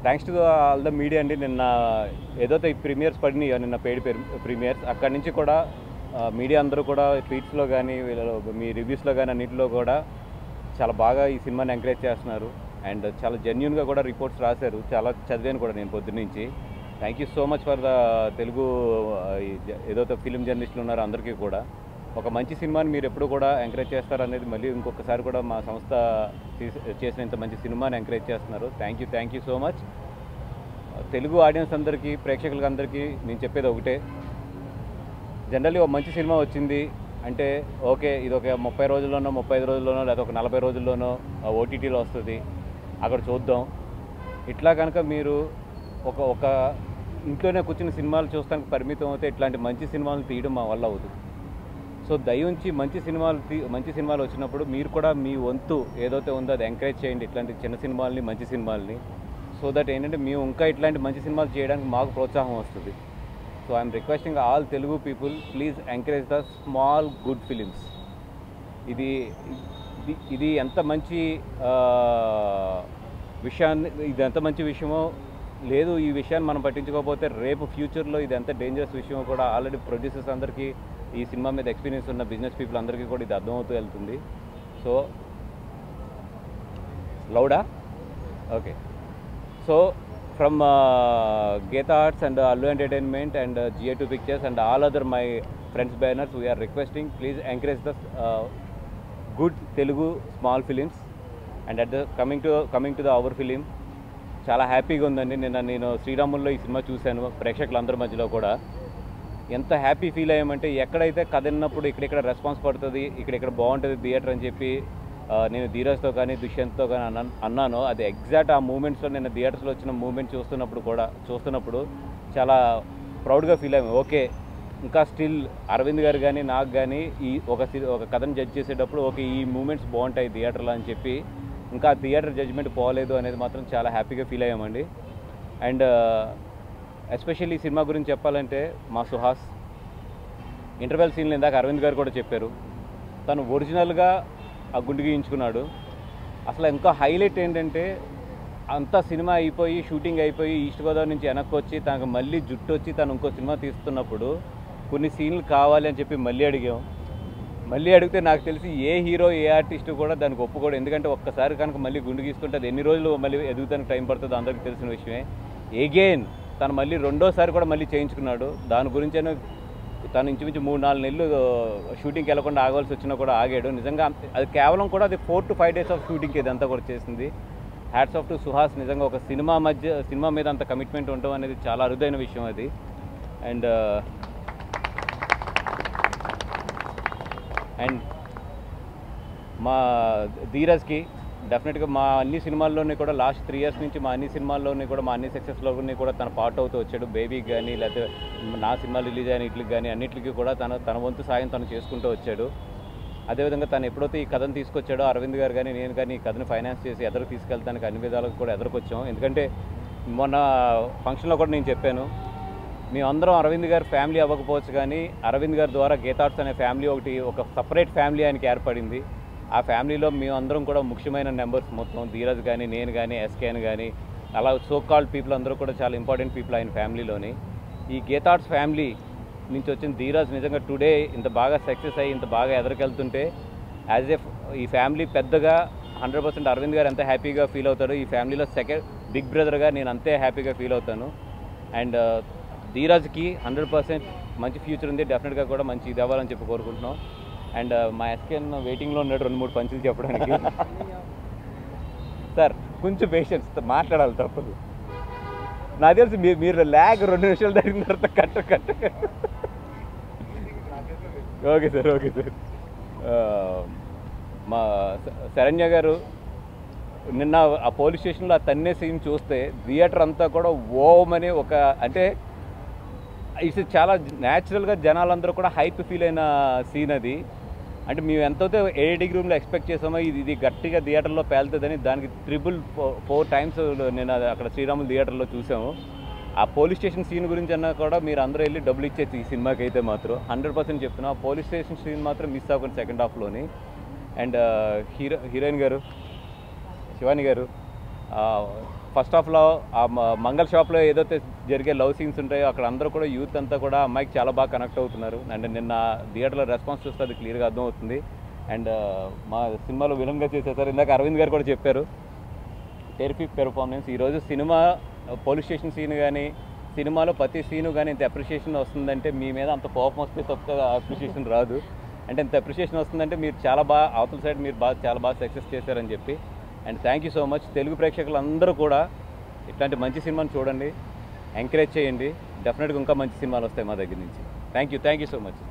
Thanks to all the media అండి. నిన్న ఏదైతే ఈ ప్రీమియర్స్ పడినాయో, నిన్న పెయిడ్ ప్రీమియర్స్, అక్కడి నుంచి కూడా మీడియా అందరూ కూడా ట్వీట్స్లో కానీ మీ రివ్యూస్లో కానీ అన్నింటిలో కూడా చాలా బాగా ఈ సినిమాని ఎంకరేజ్ చేస్తున్నారు. అండ్ చాలా జెన్యున్గా కూడా రిపోర్ట్స్ రాశారు. చాలా చదివాను కూడా నేను పొద్దున్నుంచి. Thank you so much for the Telugu ఏదైతే ఫిలిం జర్నలిస్టులు ఉన్నారో అందరికీ కూడా. ఒక మంచి సినిమాని మీరు ఎప్పుడు కూడా ఎంకరేజ్ చేస్తారనేది మళ్ళీ ఇంకొకసారి కూడా మా సంస్థ చేసిన ఇంత మంచి సినిమాని ఎంకరేజ్ చేస్తున్నారు. Thank you so much. Telugu audience అందరికీ, ప్రేక్షకులకి అందరికీ నేను చెప్పేది ఒకటే, జనరల్లీ ఒక మంచి సినిమా వచ్చింది అంటే ఓకే, ఇది ఒక 30 రోజుల్లోనో 35 రోజుల్లోనో లేదా ఒక 40 రోజుల్లోనో ఓటీటీలో వస్తుంది, అక్కడ చూద్దాం. ఇట్లా కనుక మీరు ఒక ఇంట్లోనే కూర్చుని సినిమాలు చూస్తానికి పరిమితం అయితే ఇట్లాంటి మంచి సినిమాలు తీయడం మా వల్ల అవుతుంది. సో దయించి మంచి సినిమాలు వచ్చినప్పుడు మీరు కూడా మీ వంతు ఏదైతే ఉందో అది ఎంకరేజ్ చేయండి, ఇట్లాంటి చిన్న సినిమాలని, మంచి సినిమాలని. సో దట్ ఏంటంటే మేము ఇంకా ఇట్లాంటి మంచి సినిమాలు చేయడానికి మాకు ప్రోత్సాహం వస్తుంది. So I'm requesting all Telugu people, please encourage the small good films. ఇది ఎంత మంచి విషయమో లేదు, ఈ విషయాన్ని మనం పట్టించుకోకపోతే రేపు ఫ్యూచర్లో ఇది ఎంత డేంజరస్ విషయమో కూడా ఆల్రెడీ ప్రొడ్యూసర్స్ అందరికీ, ఈ సినిమా మీద ఎక్స్పీరియన్స్ ఉన్న బిజినెస్ పీపుల్ అందరికీ కూడా ఇది అర్థమవుతూ వెళ్తుంది. సో లౌడా okay. So from Geetha Arts and Allu Entertainment and GA2 Pictures and all other my friends banners, we are requesting please encourage the good Telugu small films. And at the coming to the our film, చాలా హ్యాపీగా ఉందండి. నేను శ్రీరాముల్లో ఈ cinema చూశాను. ప్రేక్షకులందరి మధ్యలో కూడా ఎంత happy feel అయ్యామంటే, ఎక్కడైతే కథ విన్నప్పుడు ఇక్కడిక్కడ రెస్పాన్స్ పడుతుంది, ఇక్కడిక్కడ బాగుంటుంది థియేటర్ అని చెప్పి నేను ధీరజ్తో కానీ దుష్యంత్తో కానీ అన్నాను. అది ఎగ్జాక్ట్ ఆ మూమెంట్స్లో నేను థియేటర్స్లో వచ్చిన మూమెంట్ చూస్తున్నప్పుడు చాలా ప్రౌడ్గా ఫీల్ అయ్యాము. ఓకే, ఇంకా స్టిల్ అరవింద్ గారు కానీ నాకు కానీ ఈ ఒక కథను జడ్జ్ చేసేటప్పుడు ఓకే ఈ మూమెంట్స్ బాగుంటాయి థియేటర్లో అని చెప్పి, ఇంకా థియేటర్ జడ్జ్మెంట్ పోలేదు అనేది మాత్రం చాలా హ్యాపీగా ఫీల్ అయ్యామండి. అండ్ ఎస్పెషల్లీ ఈ సినిమా గురించి చెప్పాలంటే, మా సుహాస్ ఇంటర్వెల్ సీన్లు ఇందాక అరవింద్ గారు కూడా చెప్పారు, తను ఒరిజినల్గా ఆ గుండు గీయించుకున్నాడు. అసలు ఇంకా హైలైట్ ఏంటంటే, అంతా సినిమా అయిపోయి షూటింగ్ అయిపోయి ఈస్ట్ గోదావరి నుంచి వెనక్కి వచ్చి తనకు మళ్ళీ జుట్టు వచ్చి తను ఇంకో సినిమా తీస్తున్నప్పుడు కొన్ని సీన్లు కావాలి అని చెప్పి మళ్ళీ అడిగితే నాకు తెలిసి ఏ హీరో ఏ ఆర్టిస్టు కూడా దానికి ఒప్పుకోడు. ఎందుకంటే ఒక్కసారి కనుక మళ్ళీ గుండు గీసుకుంటే అది ఎన్ని రోజులు మళ్ళీ ఎదుగుతానికి టైం పడుతుందో అందరికీ తెలిసిన విషయమే. ఎగైన్ తను మళ్ళీ రెండోసారి కూడా మళ్ళీ చేయించుకున్నాడు. దాని గురించైనా తను ఇంచుమించు 3-4 నెలలు షూటింగ్కి వెళ్ళకుండా ఆగవలసి వచ్చినా కూడా ఆగాడు. నిజంగా అది కేవలం కూడా అది 4 to 5 days ఆఫ్ షూటింగ్కి ఇదంతా కూడా చేసింది. Hats off to Suhas. నిజంగా ఒక సినిమా మీద అంత కమిట్మెంట్ ఉండడం అనేది చాలా అరుదైన విషయం అది. అండ్ మా ధీరజ్కి డెఫినెట్గా మా అన్ని సినిమాల్లోని కూడా లాస్ట్ 3 years నుంచి మా అన్ని సినిమాల్లోని కూడా మా అన్ని సక్సెస్లోని కూడా తన పార్ట్ అవుతూ వచ్చాడు. బేబీకి కానీ లేకపోతే నా సినిమా రిలీజ్ అయిన ఇట్లకి కానీ అన్నింటికి కూడా తన వంతు సాయం తను చేసుకుంటూ వచ్చాడు. అదేవిధంగా తను ఎప్పుడైతే ఈ కథను తీసుకొచ్చాడో అరవింద్ గారు కానీ నేను కానీ ఈ కథను ఫైనాన్స్ చేసి ఎదురు తీసుకెళ్తానికి అన్ని విధాలకు కూడా ఎదురుకొచ్చాం. ఎందుకంటే మొన్న ఫంక్షన్లో కూడా నేను చెప్పాను, మేమందరం అరవింద్ గారు ఫ్యామిలీ అవ్వకపోవచ్చు కానీ అరవింద్ గారి ద్వారా గీతా ఆర్ట్స్ అనే ఫ్యామిలీ ఒక సపరేట్ ఫ్యామిలీ ఆయనకి ఏర్పడింది. ఆ ఫ్యామిలీలో మేమందరం కూడా ముఖ్యమైన మెంబర్స్ మొత్తం. ధీరజ్ కానీ నేను కానీ ఎస్కేన్ కానీ అలా సో కాల్డ్ పీపుల్ అందరూ కూడా చాలా ఇంపార్టెంట్ పీపుల్ ఆయన ఫ్యామిలీలోని. ఈ గీతా ఆర్ట్స్ ఫ్యామిలీ నుంచి వచ్చిన ధీరజ్ నిజంగా టుడే ఇంత బాగా సక్సెస్ అయ్యి ఇంత బాగా ఎదురుకెళ్తుంటే యాజ్ ఏ ఈ ఫ్యామిలీ పెద్దగా 100% అరవింద్ గారు ఎంత హ్యాపీగా ఫీల్ అవుతాడు, ఈ ఫ్యామిలీలో సెకండ్ బిగ్ బ్రదర్గా నేను అంతే హ్యాపీగా ఫీల్ అవుతాను. అండ్ ధీరజ్కి 100% మంచి ఫ్యూచర్ ఉంది. డెఫినెట్గా కూడా మంచి ఇది అవ్వాలని చెప్పి కోరుకుంటున్నాం. అండ్ మా ఎస్కేన్ వెయిటింగ్లో ఉన్నాడు 2-3 పంచులు చెప్పడానికి. సార్ కొంచెం పేషెన్స్, మాట్లాడాలి తప్పదు. నాకు తెలిసి మీరు ల్యాగ్ 2 నిమిషాలు జరిగిన తర్వాత కట్ట. Okay sir. మా శరణ్య గారు నిన్న ఆ పోలీస్ స్టేషన్లో ఆ తన్నే సీన్ చూస్తే థియేటర్ అంతా కూడా ఓమని అంటే ఇది చాలా న్యాచురల్గా జనాలందరూ కూడా హైప్ ఫీల్ అయిన సీన్ అది. అంటే మేము ఎంతైతే 8 రూమ్లో ఎక్స్పెక్ట్ చేసామో ఇది గట్టిగా థియేటర్లో పేలుతుందని దానికి 4 times నేను అక్కడ శ్రీరాములు థియేటర్లో చూసాము. ఆ పోలీస్ స్టేషన్ సీన్ గురించి అన్నా కూడా మీరు అందరూ వెళ్ళి డబ్బులు ఇచ్చేసి ఈ సినిమాకి అయితే మాత్రం 100% చెప్తున్నా. ఆ పోలీస్ స్టేషన్ సీన్ మాత్రం మిస్ అవ్వకండి సెకండ్ హాఫ్లోని. అండ్ హీరోయిన్ గారు శివాని గారు ఫస్ట్ హాఫ్లో ఆ మంగళ షాప్లో ఏదైతే జరిగే లవ్ సీన్స్ ఉంటాయో అక్కడ అందరూ కూడా యూత్ అంతా కూడా అమ్మాయికి చాలా బాగా కనెక్ట్ అవుతున్నారు. అండ్ నిన్న థియేటర్లో రెస్పాన్స్ చూస్తే అది క్లియర్గా అర్థమవుతుంది. అండ్ మా సినిమాలో విలన్గా చేసేసారు. ఇందాక అరవింద్ గారు కూడా చెప్పారు, టెరిఫిక్ పెర్ఫార్మెన్స్. ఈరోజు సినిమా పోలీస్ స్టేషన్ సీన్ కానీ సినిమాలో ప్రతి సీను కానీ ఇంత అప్రిషియేషన్ వస్తుందంటే మీ మీద అంత కోపం వస్తే తప్ప అప్రిషియేషన్ రాదు. అంటే ఇంత అప్రిషియేషన్ వస్తుందంటే మీరు చాలా బాగా అవతల సైడ్ మీరు చాలా బాగా సక్సెస్ చేశారని చెప్పి. And thank you so much. తెలుగు ప్రేక్షకులందరూ కూడా ఇట్లాంటి మంచి సినిమాని చూడండి, ఎంకరేజ్ చేయండి. డెఫినెట్గా ఇంకా మంచి సినిమాలు వస్తాయి మా దగ్గర నుంచి. Thank you so much.